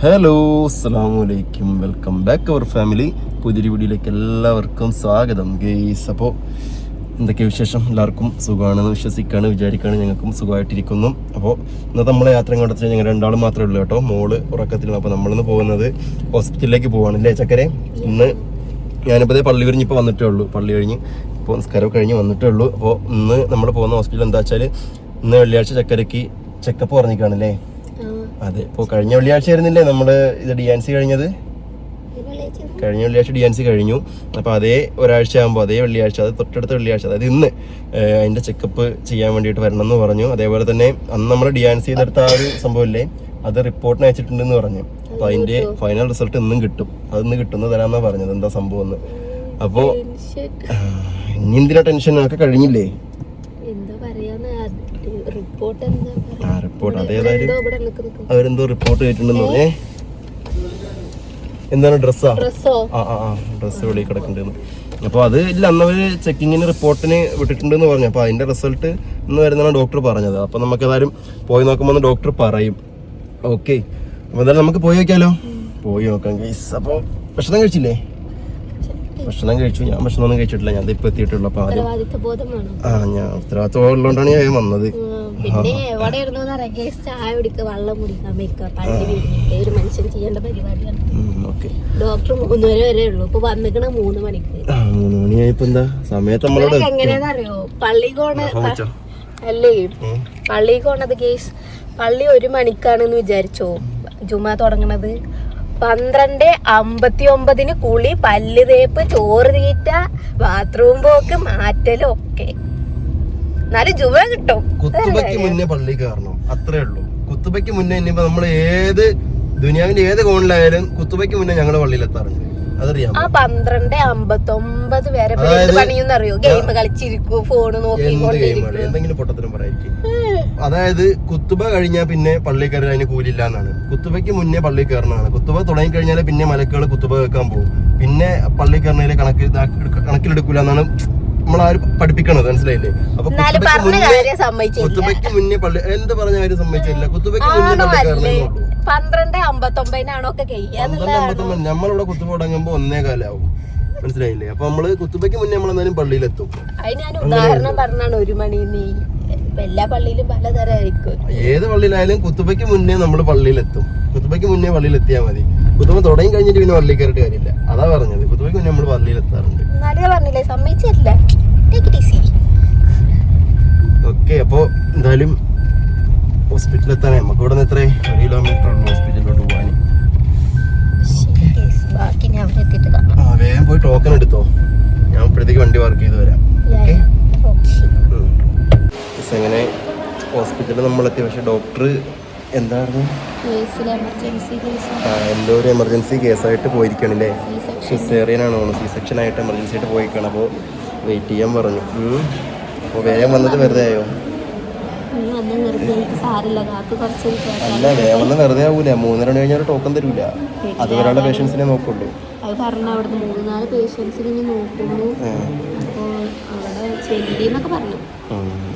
Hello, അസ്സലാമു അലൈക്കും. Welcome back our family. പുതിയൊരു വീഡിയോയിലേക്ക് എല്ലാവർക്കും സ്വാഗതം ഗെയ്സ്. അപ്പോൾ എന്തൊക്കെ വിശേഷം? എല്ലാവർക്കും സുഖമാണെന്ന് വിചാരിക്കുകയാണ്. ഞങ്ങൾക്കും സുഖമായിട്ടിരിക്കുന്നു. അപ്പോൾ ഇന്നത്തെ നമ്മളെ യാത്ര എങ്ങോട്ട് വെച്ചാൽ ഞങ്ങൾ രണ്ടാളും മാത്രമേ ഉള്ളൂ കേട്ടോ. മോള് ഉറക്കത്തിലാണ്. അപ്പോൾ നമ്മളിന്ന് പോകുന്നത് ഹോസ്പിറ്റലിലേക്ക് പോവാണ് അല്ലേ ചക്കരെ? ഇന്ന് ഞാനിപ്പോൾ പള്ളി കഴിഞ്ഞ് ഇപ്പോൾ വന്നിട്ടേ ഉള്ളൂ. പള്ളി കഴിഞ്ഞ് ഇപ്പോൾ നിസ്കാരം കഴിഞ്ഞ് വന്നിട്ടേ ഉള്ളൂ. അപ്പോൾ ഇന്ന് നമ്മൾ പോകുന്ന ഹോസ്പിറ്റൽ എന്താ വെച്ചാൽ ഇന്ന് വെള്ളിയാഴ്ച ചക്കരയ്ക്ക് ചെക്കപ്പ് പറഞ്ഞിരിക്കുകയാണല്ലേ? അതെ. ഇപ്പോൾ കഴിഞ്ഞ വെള്ളിയാഴ്ച ആയിരുന്നില്ലേ നമ്മള് ഇത് DNC കഴിഞ്ഞത്? കഴിഞ്ഞ വെള്ളിയാഴ്ച DNC കഴിഞ്ഞു. അപ്പോൾ അതേ ഒരാഴ്ച ആകുമ്പോൾ അതേ വെള്ളിയാഴ്ച, അത് തൊട്ടടുത്ത വെള്ളിയാഴ്ച, അതായത് ഇന്ന് അതിൻ്റെ ചെക്കപ്പ് ചെയ്യാൻ വേണ്ടിയിട്ട് വരണം എന്ന് പറഞ്ഞു. അതേപോലെ തന്നെ അന്ന് നമ്മൾ DNC ചെയ്തെടുത്ത ആ ഒരു സംഭവമില്ലേ, അത് റിപ്പോർട്ടിന് അയച്ചിട്ടുണ്ടെന്ന് പറഞ്ഞു. അപ്പോൾ അതിൻ്റെ ഫൈനൽ റിസൾട്ട് ഇന്നും കിട്ടും. അതൊന്ന് കിട്ടുന്ന തരാമെന്നാണ് പറഞ്ഞത്. എന്താ സംഭവം എന്ന്. അപ്പോൾ ഇനി എന്തിനാ ടെൻഷൻ? ഒക്കെ കഴിഞ്ഞില്ലേ? റിപ്പോർട്ട് അതേതായാലും അവരെന്തോ റിപ്പോർട്ട് ചെയ്തിട്ടുണ്ടെന്ന് പറഞ്ഞേ. എന്താണ് ഡ്രസ്സാ? ഡ്രസ്സ് വെളിയിൽ കിടക്കുന്നുണ്ടെന്ന്. അപ്പോൾ അത് ഇല്ല, അന്നവര് ചെക്കിങ്ങിന് റിപ്പോർട്ടിന് വിട്ടിട്ടുണ്ടെന്ന് പറഞ്ഞു. അപ്പോൾ അതിന്റെ റിസൾട്ട് ഇന്ന് വരുന്നതാണ് ഡോക്ടർ പറഞ്ഞത്. അപ്പോൾ നമുക്ക് ഏതായാലും പോയി നോക്കുമ്പോൾ ഡോക്ടർ പറയും. ഓക്കെ, അപ്പോൾ എന്തായാലും നമുക്ക് പോയി നോക്കിയാലോ? പോയി നോക്കാം ഗൈസ്. അപ്പോൾ ഭക്ഷണം കഴിച്ചില്ലേ? ഭക്ഷണം കഴിച്ചു. ഞാൻ ഭക്ഷണമൊന്നും കഴിച്ചിട്ടില്ല. ഞാൻ ഇപ്പൊ എത്തിയിട്ടുള്ളൂ. അപ്പൊ ഞാൻ ഉത്തരവാദിത്വം ഉള്ളതുകൊണ്ടാണ് ഞാൻ വന്നത്. പിന്നെ ചായ കുടിക്കുക, വെള്ളം കുടിക്കാൻ വെക്കുക, പള്ളി വീട്ടിൽ ഒരു മനുഷ്യൻ ചെയ്യേണ്ട പരിപാടിയാണ്. ഡോക്ടർ 3 വരെ ഉള്ളൂ. ഇപ്പൊ വന്നിക്കണ 3 മണിക്ക്. 3 മണിയായപ്പോ എന്താ സമയത്ത് എങ്ങനെയാന്നറിയോ? പള്ളി പോണത് കേസ് പള്ളി 1 മണിക്കാണെന്ന് വിചാരിച്ചോ ജുമാ തുടങ്ങണത്. 12:59 കുളി, പല്ല് തേപ്പ്, ചോറ് തീറ്റ, ബാത്റൂം പോക്ക്, മാറ്റലും ഒക്കെ. എന്നാലും ജുമ കിട്ടും. കുത്തുബയ്ക്ക് മുന്നേ പള്ളി കയറണം, അത്രേ ഉള്ളൂ. കുത്തുബയ്ക്ക് മുന്നേ ഇനിയിപ്പോ നമ്മള് ഏത് ദുനിയാവിന്റെ ഏത് കോണിലായാലും കുത്തുബയ്ക്ക് മുന്നേ ഞങ്ങള് പള്ളിയിലെത്താറുണ്ട്. അതറിയാം. ആ 12:59 വരെ പണിയെന്നറിയോ? ഗെയിം കളിച്ചിരിക്കും, ഫോണ് നോക്കിക്കൊണ്ടിരിക്കും, എന്തെങ്കിലും പൊട്ടത്തിനും പറയായിരിക്കും. അതായത് കുത്തുബ കഴിഞ്ഞാൽ പിന്നെ പള്ളി കയറി അതിന് കൂലില്ല എന്നാണ്. കുത്തുബയ്ക്ക് മുന്നേ പള്ളി കയറണതാണ്. കുത്തുബ തുടങ്ങി കഴിഞ്ഞാൽ പിന്നെ മലക്കുകൾ കുത്തുബ വെക്കാൻ പോകും. പിന്നെ പള്ളി കയറുന്നതിൽ കണക്കിലെടുക്കൂല എന്നാണ് നമ്മളാരും പഠിപ്പിക്കണത്, മനസ്സിലായില്ലേ? അപ്പൊ കുത്തുബയ്ക്ക് മുന്നേ പള്ളി എന്ത് പറഞ്ഞ കാര്യം സമ്മതിച്ചില്ല. കുത്തുബയ്ക്ക് മുന്നേ പള്ളി കയറണം. 12:59 നമ്മളിവിടെ കുത്തുബ തുടങ്ങുമ്പോ 1:15 മനസ്സിലായില്ലേ? അപ്പൊ നമ്മള് കുത്തുബയ്ക്ക് മുന്നേ നമ്മളെന്തായാലും പള്ളിയിലെത്തും. ഉദാഹരണം പറഞ്ഞാണ് 1 മണി. എല്ലാ പള്ളിയിലും പലതരമായിരിക്കും. ഏത് പള്ളിയിലായാലും കുത്തുബയ്ക്ക് മുന്നേ നമ്മൾ പള്ളിയിലെത്തും. കുത്തുബയ്ക്ക് മുന്നേ പള്ളിയിൽ എത്തിയാൽ മതി. കുത്തുബ തുടങ്ങി കഴിഞ്ഞിട്ട് പിന്നെ പള്ളിയിൽ കയറിയിട്ട് കാര്യമില്ല. അതാ പറഞ്ഞത്. കുത്തുബയ്ക്ക് മുന്നേ നമ്മൾ പള്ളിയിലെത്താറുണ്ട്. ഓക്കെ, അപ്പൊ എന്തായാലും ഹോസ്പിറ്റലിലെത്താനേ നമുക്ക് ഇവിടെ നിന്ന് 1 കിലോമീറ്റർ ഉള്ളൂ ഹോസ്പിറ്റലിലോട്ട് പോകാൻ. വേഗം പോയി ടോക്കൺ എടുത്തോ. ഞാൻ ഇപ്പോഴത്തേക്ക് വണ്ടി പാർക്ക് ചെയ്ത് വരാം. ഓക്കെ, അങ്ങനെ ഹോസ്പിറ്റലിൽ നമ്മളെത്തി. പക്ഷെ ഡോക്ടർ എന്തായിരുന്നു, എന്തോ ഒരു എമർജൻസി കേസായിട്ട് പോയിരിക്കണല്ലേ? സിസേറിയനാണോ, C-സെക്ഷൻ ആയിട്ട് എമർജൻസി ആയിട്ട് പോയിക്കണം. അപ്പോൾ വെയിറ്റ് ചെയ്യാൻ പറഞ്ഞു. അപ്പോൾ വേഗം വന്നത് വെറുതെ ആയോ? അല്ല, വേഗം വന്ന് വെറുതെ ആവൂല. 3:30 മണി കഴിഞ്ഞാൽ ടോക്കൺ തരൂല. അത് ഒരാളുടെ പേഷ്യൻസിനെ നോക്കുള്ളൂ. അത് പറഞ്ഞ അവിടുന്ന് 3-4 പേഷ്യൻസിനെ നോക്കുള്ളൂ.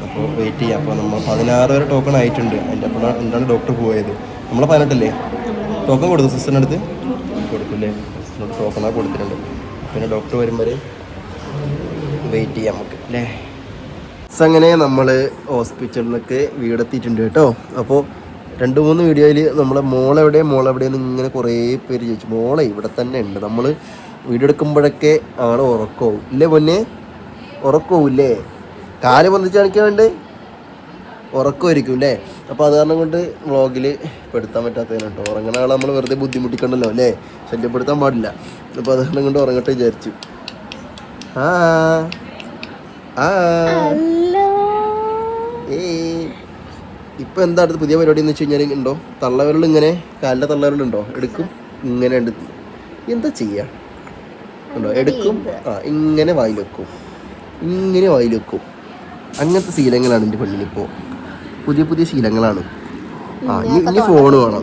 അപ്പോൾ വെയിറ്റ് ചെയ്യാം. അപ്പോൾ നമ്മൾ 16 വരെ ടോക്കൺ ആയിട്ടുണ്ട്. അതിൻ്റെ അപ്പോൾ എന്താണ് ഡോക്ടർ പോയത്? നമ്മൾ 18 ടോക്കൺ കൊടുത്തു. സിസ്റ്ററിൻ്റെ അടുത്ത് കൊടുക്കില്ലേ? സിസ്റ്ററിനോട് ടോക്കണൊക്കെ കൊടുത്തിട്ടുണ്ട്. പിന്നെ ഡോക്ടർ വരും വരെ വെയിറ്റ് ചെയ്യാം നമുക്ക് അല്ലേ? അങ്ങനെ നമ്മൾ ഹോസ്പിറ്റലിലൊക്കെ വീടെത്തിയിട്ടുണ്ട് കേട്ടോ. അപ്പോൾ 2-3 വീഡിയോയിൽ നമ്മളെ മോളെവിടെയെന്ന് ഇങ്ങനെ കുറേ പേര് ചോദിച്ചു. മോളെ ഇവിടെ തന്നെ ഉണ്ട്. നമ്മൾ വീഡിയോ എടുക്കുമ്പോഴൊക്കെ ആൾ ഉറക്കവും ഇല്ലേ? പൊന്നെ ഉറക്കവും ഇല്ലേ? കാല് പൊന്തിച്ച് കാണിക്കാണ്ട് ഉറക്കമായിരിക്കും അല്ലേ? അപ്പോൾ അത് കാരണം കൊണ്ട് വ്ളോഗിൽ പെടുത്താൻ പറ്റാത്തതിന് കേട്ടോ. ഉറങ്ങുന്ന ആളെ നമ്മൾ വെറുതെ ബുദ്ധിമുട്ടിക്കണ്ടല്ലോ അല്ലേ? ശല്യപ്പെടുത്താൻ പാടില്ല. അപ്പോൾ അത് കാരണം കൊണ്ട് ഉറങ്ങട്ടെ വിചാരിച്ചു. ഇപ്പം എന്താ അടുത്ത് പുതിയ പരിപാടി എന്ന് വെച്ച് കഴിഞ്ഞാൽ ഉണ്ടോ, തള്ളവിരൽ ഇങ്ങനെ, കാലിൻ്റെ തള്ളവിരലുണ്ടോ, എടുക്കും ഇങ്ങനെ എടുത്ത് എന്താ ചെയ്യുക ഉണ്ടോ, എടുക്കും, ഇങ്ങനെ വായിൽ വെക്കും, ഇങ്ങനെ വായിൽ വെക്കും. അങ്ങനത്തെ ശീലങ്ങളാണ് എൻ്റെ പെണ്ണിനിപ്പോൾ. പുതിയ ശീലങ്ങളാണ്. ഇനി ഫോണ് വേണം.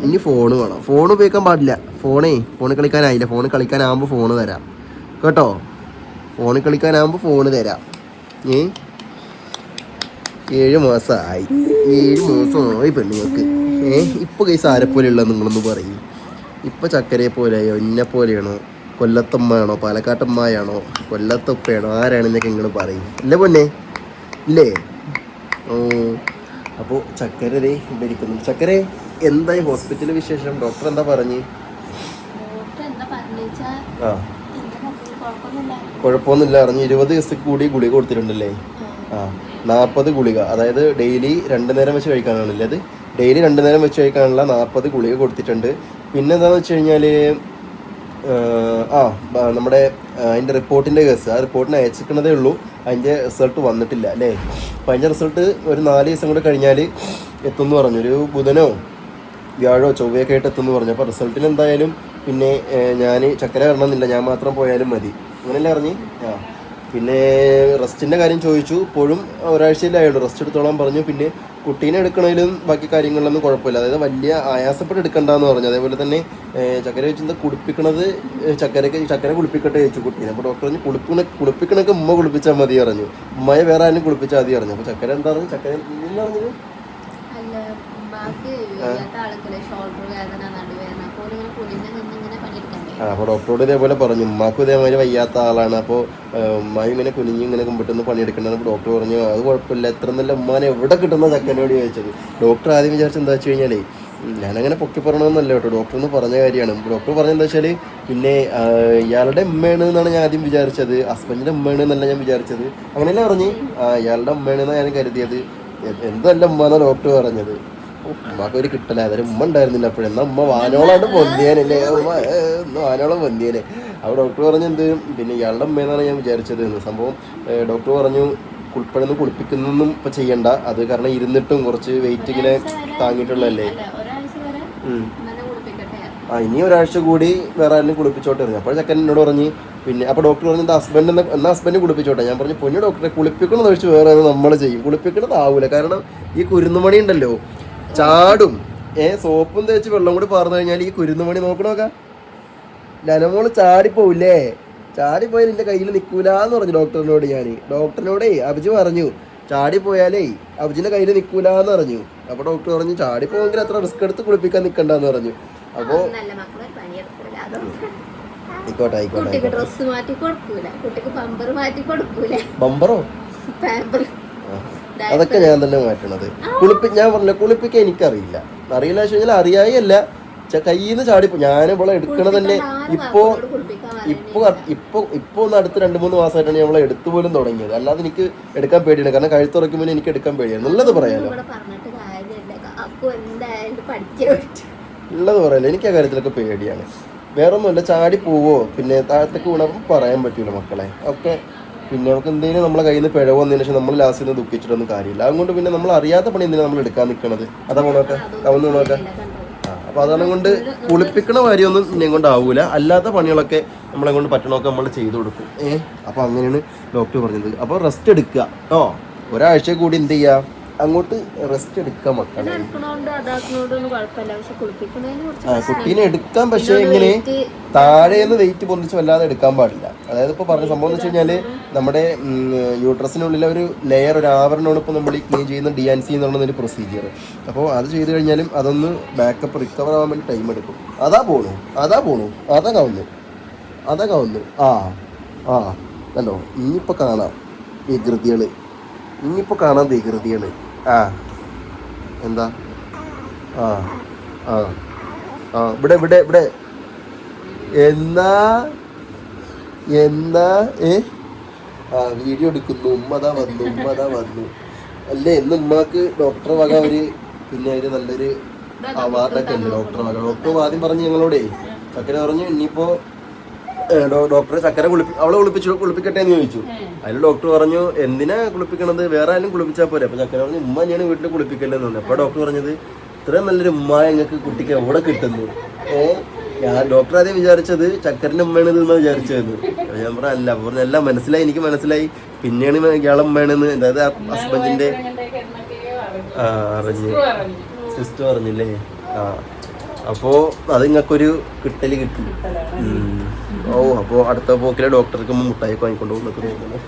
ഫോൺ ഉപയോഗിക്കാൻ പാടില്ല. ഫോണ് കളിക്കാനായില്ല. ഫോണ് കളിക്കാനാകുമ്പോൾ ഫോണ് തരാം കേട്ടോ. ഫോണ് കളിക്കാനാകുമ്പോൾ ഫോണ് തരാം. 7 മാസമായി പെണ്ണുങ്ങൾക്ക്. ഇപ്പോൾ കേസ് ആരെപ്പോലെ ഉള്ള നിങ്ങളൊന്ന് പറയും. ഇപ്പൊ ചക്കരയെ പോലെയോ എന്നെ പോലെയാണോ കൊല്ലത്തമ്മയാണോ പാലക്കാട്ടമ്മയാണോ കൊല്ലത്തുപ്പയാണോ ആരാണെന്നൊക്കെ നിങ്ങൾ പറയും ഇല്ലേ പൊന്നെ ഇല്ലേ? ഓ അപ്പോൾ ചക്കര ദേ ഇവിടെ ഇരിക്കുന്നു. ചക്കര എന്തായി ഹോസ്പിറ്റലിൽ വിശേഷം? ഡോക്ടർ എന്താ പറഞ്ഞ്? ആ കുഴപ്പമൊന്നുമില്ല അറിഞ്ഞ് 20 ദിവസത്തേക്ക് കൂടി ഗുളിക കൊടുത്തിട്ടുണ്ടല്ലേ? ആ 40 ഗുളിക, അതായത് ഡെയിലി 2 നേരം വെച്ച് കഴിക്കാനാണല്ലേ? അത് ഡെയിലി 2 നേരം വെച്ച് കഴിക്കാനുള്ള 40 ഗുളിക കൊടുത്തിട്ടുണ്ട്. പിന്നെ എന്താണെന്ന് വെച്ച് കഴിഞ്ഞാൽ നമ്മുടെ അതിൻ്റെ റിപ്പോർട്ടിൻ്റെ കേസ്, ആ റിപ്പോർട്ടിന് അയച്ചിരിക്കുന്നതേ ഉള്ളൂ, അതിൻ്റെ റിസൾട്ട് വന്നിട്ടില്ല അല്ലേ? അപ്പം അതിൻ്റെ റിസൾട്ട് ഒരു 4 ദിവസം കൂടെ കഴിഞ്ഞാൽ എത്തുമെന്ന് പറഞ്ഞു. ഒരു ബുധനോ വ്യാഴോ ചൊവ്വയൊക്കെ ആയിട്ട് എത്തുമെന്ന് പറഞ്ഞു. അപ്പോൾ റിസൾട്ടിന് എന്തായാലും പിന്നെ ഞാൻ ചക്കര വരണമെന്നില്ല, ഞാൻ മാത്രം പോയാലും മതി, അങ്ങനെയല്ലേ അറിഞ്ഞ്? പിന്നെ റെസ്റ്റിൻ്റെ കാര്യം ചോദിച്ചു. ഇപ്പോഴും ഒരാഴ്ചയിലായുള്ളൂ, റെസ്റ്റ് എടുത്തോളാൻ പറഞ്ഞു. പിന്നെ കുട്ടീനെ എടുക്കണതിലും ബാക്കി കാര്യങ്ങളിലൊന്നും കുഴപ്പമില്ല, അതായത് വലിയ ആയാസപ്പെട്ട് എടുക്കണ്ടെന്ന് പറഞ്ഞു. അതേപോലെ തന്നെ ചക്കര വെച്ചെന്താ കുളിപ്പിക്കണത്, ചക്കര കുളിപ്പിക്കട്ടെ ചോദിച്ചു കുട്ടീനെ. അപ്പോൾ ഡോക്ടർ പറഞ്ഞു കുളിപ്പിക്കണൊക്കെ ഉമ്മ കുളിപ്പിച്ചാൽ മതി പറഞ്ഞു, ഉമ്മയെ വേറെ ആരും കുളിപ്പിച്ചാൽ മതി പറഞ്ഞു. അപ്പോൾ ചക്കര എന്താ പറഞ്ഞു? ചക്കര എന്താ പറഞ്ഞത്? അപ്പോൾ ഡോക്ടറോട് ഇതേപോലെ പറഞ്ഞു, ഉമ്മാക്കും ഇതേമാതിരി വയ്യാത്ത ആളാണ്, അപ്പോൾ ഉമ്മായി ഇങ്ങനെ കുനിഞ്ഞ് ഇങ്ങനെ കുമ്പിട്ടൊന്ന് പണിയെടുക്കണമെന്ന്. അപ്പോൾ ഡോക്ടർ പറഞ്ഞു അത് കുഴപ്പമില്ല, എത്ര നല്ല ഉമ്മാനെ എവിടെ കിട്ടുന്ന ചക്കനോട് ചോദിച്ചത്. ഡോക്ടർ ആദ്യം വിചാരിച്ചത് എന്താ വെച്ച് കഴിഞ്ഞാലേ, ഞാനങ്ങനെ പൊക്കി പറയണമെന്നല്ല കേട്ടോ, ഡോക്ടർ എന്ന് പറഞ്ഞ കാര്യമാണ്. ഡോക്ടർ പറഞ്ഞെന്താ വെച്ചാൽ പിന്നെ ഇയാളുടെ ഉമ്മയാണ് എന്നാണ് ഞാൻ ആദ്യം വിചാരിച്ചത്, ഹസ്ബൻഡിൻ്റെ ഉമ്മയാണ് എന്നല്ല ഞാൻ വിചാരിച്ചത്. അങ്ങനെയല്ലേ പറഞ്ഞ്? ഇയാളുടെ ഉമ്മയാണെന്നാണ് ഞാൻ കരുതിയത്. എന്തല്ല ഉമ്മ എന്നാണ് ഡോക്ടർ പറഞ്ഞത്. ഉമ്മക്ക് ഒരു കിട്ടല, അതൊരു ഉമ്മ ഉണ്ടായിരുന്നില്ല അപ്പോഴും. എന്നാൽ ഉമ്മ വാനോളാണ്ട് പൊന്തിയാനല്ലേ, വാനോളം പൊന്തിയാനെ. അപ്പോൾ ഡോക്ടർ പറഞ്ഞു എന്ത് പിന്നെ ഇയാളുടെ ഉമ്മയെന്നാണ് ഞാൻ വിചാരിച്ചത് എന്ന്. സംഭവം ഡോക്ടർ പറഞ്ഞു കുളിപ്പഴൊന്നും കുളിപ്പിക്കുന്നൊന്നും ഇപ്പം ചെയ്യണ്ട, അത് കാരണം ഇരുന്നിട്ടും കുറച്ച് വെയിറ്റ് ഇങ്ങനെ താങ്ങിയിട്ടുള്ളതല്ലേ. ഇനി ഒരാഴ്ച കൂടി വേറെ ആരെങ്കിലും കുളിപ്പിച്ചോട്ടെ പറഞ്ഞു. അപ്പോൾ ചക്കൻ എന്നോട് പറഞ്ഞ് പിന്നെ അപ്പോൾ ഡോക്ടർ പറഞ്ഞു എന്താ ഹസ്ബൻഡ് കുളിപ്പിച്ചോട്ടെ. ഞാൻ പറഞ്ഞു പൊന്നു ഡോക്ടറെ, കുളിപ്പിക്കണമെന്ന് വെച്ച് വേറെ നമ്മൾ ചെയ്യും, കുളിപ്പിക്കണതാവൂല. കാരണം ഈ കുരുന്നുമണി ഉണ്ടല്ലോ ചാടും. സോപ്പും തേച്ച് വെള്ളം കൂടി പാർന്നു കഴിഞ്ഞാൽ ഈ കുരുന്നുമണി നോക്കണോക്കാം ലനമോള് ചാടിപ്പോവില്ലേ, ചാടിപ്പോയാൽ നിന്റെ കയ്യിൽ നിൽക്കൂലെന്ന് പറഞ്ഞു ഡോക്ടറിനോട്. ഡോക്ടറിനോടേ അഭിജി പറഞ്ഞു ചാടിപ്പോയാലേ അഭിജിന്റെ കയ്യിൽ നിൽക്കൂലെന്ന് പറഞ്ഞു. അപ്പോൾ ഡോക്ടർ പറഞ്ഞു ചാടിപ്പോയെങ്കിൽ അത്ര റിസ്ക് എടുത്ത് കുളിപ്പിക്കാൻ നിൽക്കണ്ടെന്ന് പറഞ്ഞു. അപ്പോൾ ബമ്പറോ അതൊക്കെ ഞാൻ തന്നെ മാറ്റണത്. ഞാൻ പറഞ്ഞ കുളിപ്പിക്കാൻ എനിക്കറിയില്ല, അറിയില്ല വെച്ച് കഴിഞ്ഞാൽ അറിയായല്ല, കയ്യിൽ നിന്ന് ചാടിപ്പോ. ഞാൻ ഇവിടെ എടുക്കണത് തന്നെ ഇപ്പോ ഒന്ന് അടുത്ത് 2-3 മാസമായിട്ടാണ് ഞാൻ എടുത്തു പോലും തുടങ്ങിയത്. അല്ലാതെ എനിക്ക് എടുക്കാൻ പേടിയാണ്, കാരണം കഴുത്തുറക്കുമ്പോൾ എനിക്ക് എടുക്കാൻ പേടിയാണ്. ഉള്ളത് പറയാലോ, ഉള്ളത് പറയാലോ, എനിക്ക് ആ കാര്യത്തിലൊക്കെ പേടിയാണ്. വേറൊന്നുമില്ല, ചാടി പോവോ പിന്നെ താഴത്തേക്ക് വീണപ്പം പറയാൻ പറ്റൂല മക്കളെ ഒക്കെ. പിന്നെ നമുക്ക് എന്തെങ്കിലും നമ്മളെ കയ്യിൽ നിന്ന് പിഴവ് വന്നതിന് ശേഷം നമ്മൾ ലാസ്റ്റിൽ നിന്ന് ദുഃഖിച്ചിട്ടൊന്നും കാര്യമില്ല. അതുകൊണ്ട് പിന്നെ നമ്മൾ അറിയാത്ത പണി എന്തിനാണ് നമ്മൾ എടുക്കാൻ നിൽക്കണത്? അതാ പോണോക്കെ കവന്ന് നോക്കാം. അപ്പോൾ അതാണ് കൊണ്ട് കുളിപ്പിക്കണ കാര്യമൊന്നും ഇന്നെ കൊണ്ടാവൂല, അല്ലാത്ത പണികളൊക്കെ നമ്മളെ കൊണ്ട് പറ്റണമൊക്കെ നമ്മൾ ചെയ്തു കൊടുക്കും. അപ്പോൾ അങ്ങനെയാണ് ഡോക്ടർ പറഞ്ഞത്. അപ്പോൾ റെസ്റ്റ് എടുക്കുക കേട്ടോ, ഒരാഴ്ച കൂടി എന്ത് ചെയ്യുക, അങ്ങോട്ട് റെസ്റ്റ് എടുക്കാം മക്കളെ. കുട്ടീനെ എടുക്കാൻ, പക്ഷേ ഇങ്ങനെ താഴേന്ന് വെയിറ്റ് പൊന്തിച്ച് വല്ലാതെ എടുക്കാൻ പാടില്ല. അതായത് ഇപ്പോൾ പറഞ്ഞ സംഭവം എന്ന് വെച്ച് കഴിഞ്ഞാൽ നമ്മുടെ യൂട്രസിനുള്ളിലെ ഒരു ലെയർ, ഒരു ആവരണമാണ് ഇപ്പോൾ നമ്മൾ ഈ ക്ലീൻ ചെയ്യുന്ന DNC എന്ന് പറയുന്നൊരു പ്രൊസീജിയർ. അപ്പോൾ അത് ചെയ്ത് കഴിഞ്ഞാലും അതൊന്ന് ബാക്കപ്പ് റിക്കവർ ആവാൻ വേണ്ടി ടൈം എടുക്കും. അതാ പോണു അല്ലോ. ഇനിയിപ്പോൾ കാണാം വികൃതികൾ. എന്താ ഇവിടെ എന്നാ വീഡിയോ എടുക്കുന്നു. ഉമ്മതാ വന്നു അല്ലേ? ഇന്ന് ഉമ്മക്ക് ഡോക്ടർ വക പിന്നെ ഒരു നല്ലൊരു അവാർഡൊക്കെ ഉണ്ട് ഡോക്ടർ വക. ഡോക്ടർ ആദ്യം പറഞ്ഞു ഞങ്ങളോടേ, ചക്കര പറഞ്ഞു ഇനിയിപ്പോ ഡോക്ടറെ ചക്കര അവളെ കുളിപ്പിക്കട്ടെ എന്ന് ചോദിച്ചു. അതിൽ ഡോക്ടർ പറഞ്ഞു എന്തിനാ കുളിപ്പിക്കണത്, വേറെ ആരും കുളിപ്പിച്ചാൽ പോരെ. അപ്പൊ ചക്കര പറഞ്ഞു ഉമ്മ തന്നെയാണ് വീട്ടിൽ കുളിപ്പിക്കല്ലെന്ന് പറഞ്ഞു. അപ്പൊ ഡോക്ടർ പറഞ്ഞത് ഇത്രയും നല്ലൊരു ഉമ്മ ഞങ്ങൾക്ക് കുട്ടിക്ക് എവിടെ കിട്ടുന്നു? ഞാൻ ഡോക്ടർ ആദ്യം വിചാരിച്ചത് ചക്കരന്റെ ഉമ്മയാണിത് എന്നാ വിചാരിച്ചതെന്ന്. ഞാൻ പറഞ്ഞ അല്ല. പറഞ്ഞു എല്ലാം മനസ്സിലായി, എനിക്ക് മനസ്സിലായി. പിന്നെയാണ് ഇയാളെ ഉമ്മയാണെന്ന്, അതായത് ഹസ്ബൻഡിന്റെ അറിഞ്ഞു, സിസ്റ്റർ അറിഞ്ഞില്ലേ? അപ്പോൾ അത് നിങ്ങൾക്കൊരു കിട്ടല് കിട്ടി. അപ്പോൾ അടുത്ത പോക്കിലെ ഡോക്ടർക്ക് മുട്ടായി വാങ്ങിക്കൊണ്ട് പോകുന്നൊക്കെ തോന്നുന്നു.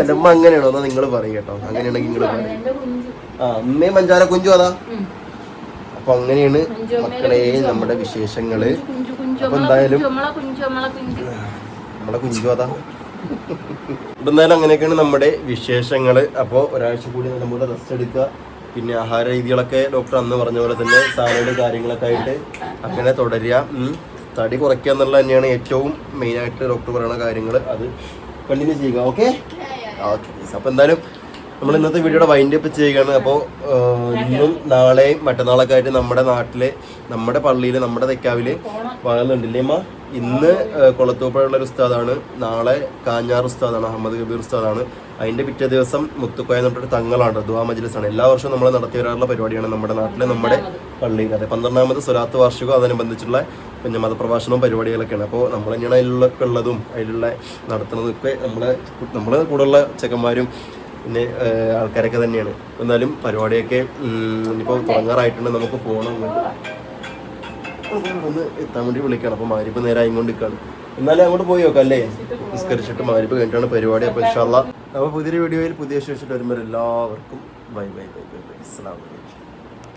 എൻ്റെ അമ്മ അങ്ങനെയാണോ എന്നാ നിങ്ങൾ പറയും കേട്ടോ. അങ്ങനെയാണെങ്കിൽ നിങ്ങൾ പറയും. ഉമ്മയും പഞ്ചാര കുഞ്ചു അതാ അപ്പൊ അങ്ങനെയാണ് മക്കളെ നമ്മുടെ വിശേഷങ്ങള്. അപ്പൊ എന്തായാലും നമ്മളെ കുഞ്ചു അതാ. എന്തായാലും അങ്ങനെയൊക്കെയാണ് നമ്മുടെ വിശേഷങ്ങള്. അപ്പോൾ ഒരാഴ്ച കൂടി നമ്മുടെ റെസ്റ്റ് എടുക്കുക. പിന്നെ ആഹാര രീതികളൊക്കെ ഡോക്ടർ അന്ന് പറഞ്ഞ പോലെ തന്നെ സാലഡ് കാര്യങ്ങളൊക്കെ ആയിട്ട് അങ്ങനെ തുടരുക. തടി കുറയ്ക്കുക എന്നുള്ളത് തന്നെയാണ് ഏറ്റവും മെയിനായിട്ട് ഡോക്ടർ പറയുന്ന കാര്യങ്ങൾ. അത് കണ്ടിന്യൂ ചെയ്യുക. Okay okay. അപ്പോൾ എന്തായാലും നമ്മൾ ഇന്നത്തെ വീഡിയോയുടെ വൈൻഡ് അപ്പ് ചെയ്യുകയാണ്. അപ്പോൾ ഇന്നും നാളെയും മറ്റന്നാളൊക്കെ ആയിട്ട് നമ്മുടെ നാട്ടിലെ നമ്മുടെ പള്ളിയിൽ നമ്മുടെ തെക്കാവില് വാങ്ങുന്നുണ്ടില്ലേ അമ്മ? ഇന്ന് കൊളത്തൂപ്പുഴയുള്ളൊരു ഉസ്താദാണ്, നാളെ കാഞ്ഞാർ ഉസ്താദാണ്, അഹമ്മദ് കബീർ ഉസ്താദാണ്. അതിൻ്റെ പിറ്റേ ദിവസം മുത്തുക്കോയ എന്ന് പറഞ്ഞിട്ട് തങ്ങളാണ്, ദുആ മജ്ലിസാണ്. എല്ലാ വർഷവും നമ്മൾ നടത്തി വരാറുള്ള പരിപാടിയാണ് നമ്മുടെ നാട്ടിലെ നമ്മുടെ പള്ളിയിൽ. അതെ, 12ാമത് സ്വലാത്ത് വാർഷികം അതനുബന്ധിച്ചുള്ള പിന്നെ മതപ്രഭാഷണവും പരിപാടികളൊക്കെയാണ്. അപ്പോൾ നമ്മൾ തന്നെയാണ് അതിലൊക്കെ ഉള്ളതും അതിലുള്ള നടത്തുന്നതും ഒക്കെ നമ്മളെ കൂടെയുള്ള ചെക്കന്മാരും പിന്നെ ആൾക്കാരൊക്കെ തന്നെയാണ്. എന്നാലും പരിപാടിയൊക്കെ ഇനിയിപ്പോൾ തുടങ്ങാറായിട്ടുണ്ട്. നമുക്ക് പോകണം, ഒന്ന് എത്താൻ വേണ്ടി വിളിക്കണം. അപ്പോൾ മാരിപ്പ് നേരെ ആയിക്കൊണ്ടിരിക്കുകയാണ്. എന്നാലും അങ്ങോട്ട് പോയി നോക്കാം അല്ലേ? നിസ്കരിച്ചിട്ട് മാരിപ്പ് കഴിഞ്ഞിട്ടാണ് പരിപാടി. അപ്പോൾ ഇൻഷാ അല്ലാഹ് അപ്പോൾ പുതിയൊരു വീഡിയോയിൽ പുതിയ വിശേഷിച്ചിട്ട് വരുമ്പോൾ എല്ലാവർക്കും bye bye bye bye bye. അസ്സലാമു അലൈക്കും.